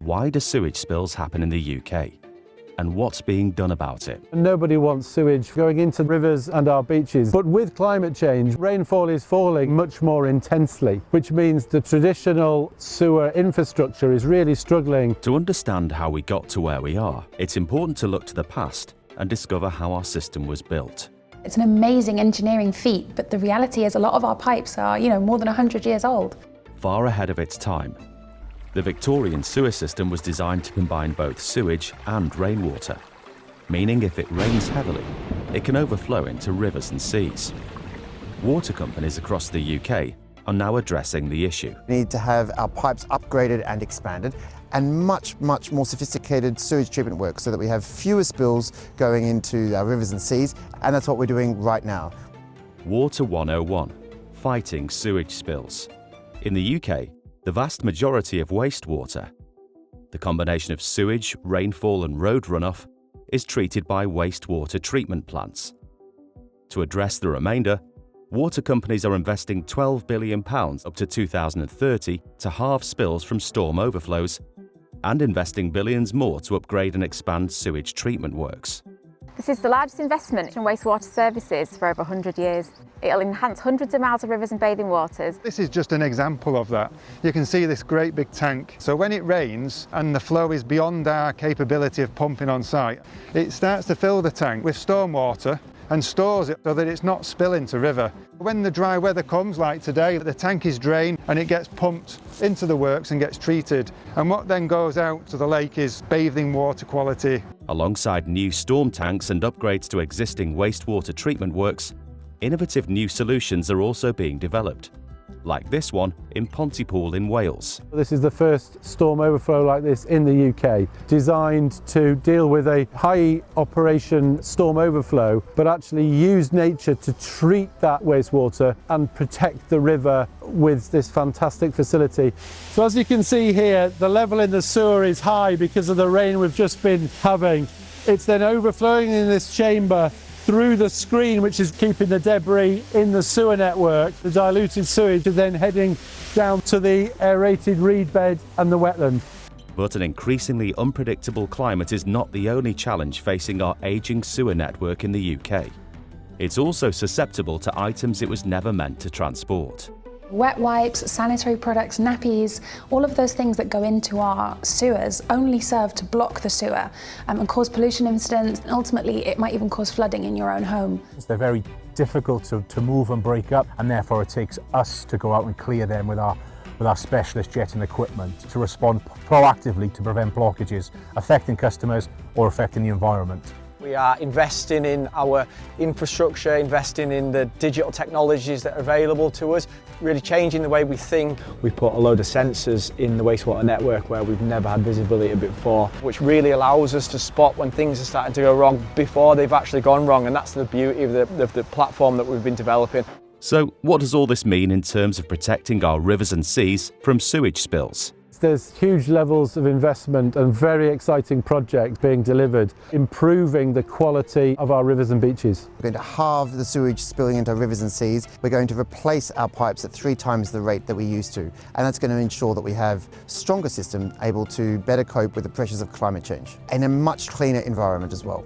Why do sewage spills happen in the UK? And what's being done about it? Nobody wants sewage going into rivers and our beaches, but with climate change, rainfall is falling much more intensely, which means the traditional sewer infrastructure is really struggling. To understand how we got to where we are, it's important to look to the past and discover how our system was built. It's an amazing engineering feat, but the reality is a lot of our pipes are, more than 100 years old. Far ahead of its time, the Victorian sewer system was designed to combine both sewage and rainwater, meaning if it rains heavily, it can overflow into rivers and seas. Water companies across the UK are now addressing the issue. We need to have our pipes upgraded and expanded, and much more sophisticated sewage treatment work so that we have fewer spills going into our rivers and seas, and that's what we're doing right now. Water 101, fighting sewage spills. In the UK, the vast majority of wastewater, the combination of sewage, rainfall and road runoff, is treated by wastewater treatment plants. To address the remainder, water companies are investing £12 billion up to 2030 to halve spills from storm overflows and investing billions more to upgrade and expand sewage treatment works. This is the largest investment in wastewater services for over 100 years. It'll enhance hundreds of miles of rivers and bathing waters. This is just an example of that. You can see this great big tank. So when it rains and the flow is beyond our capability of pumping on site, it starts to fill the tank with stormwater and stores it so that it's not spilling to river. When the dry weather comes, like today, the tank is drained and it gets pumped into the works and gets treated. And what then goes out to the lake is bathing water quality. Alongside new storm tanks and upgrades to existing wastewater treatment works, innovative new solutions are also being developed, like this one in Pontypool in Wales. This is the first storm overflow like this in the UK, designed to deal with a high operation storm overflow, but actually use nature to treat that wastewater and protect the river with this fantastic facility. So as you can see here, the level in the sewer is high because of the rain we've just been having. It's then overflowing in this chamber through the screen, which is keeping the debris in the sewer network. The diluted sewage is then heading down to the aerated reed bed and the wetland. But an increasingly unpredictable climate is not the only challenge facing our ageing sewer network in the UK. It's also susceptible to items it was never meant to transport. Wet wipes, sanitary products, nappies, all of those things that go into our sewers only serve to block the sewer and cause pollution incidents. And ultimately, it might even cause flooding in your own home. They're very difficult to move and break up, and therefore it takes us to go out and clear them with our specialist jetting equipment to respond proactively to prevent blockages affecting customers or affecting the environment. We are investing in our infrastructure, investing in the digital technologies that are available to us, really changing the way we think. We put a load of sensors in the wastewater network where we've never had visibility before, which really allows us to spot when things are starting to go wrong before they've actually gone wrong, and that's the beauty of the platform that we've been developing. So what does all this mean in terms of protecting our rivers and seas from sewage spills? There's huge levels of investment and very exciting projects being delivered, improving the quality of our rivers and beaches. We're going to halve the sewage spilling into rivers and seas. We're going to replace our pipes at 3 times the rate that we used to. And that's going to ensure that we have a stronger system able to better cope with the pressures of climate change in a much cleaner environment as well.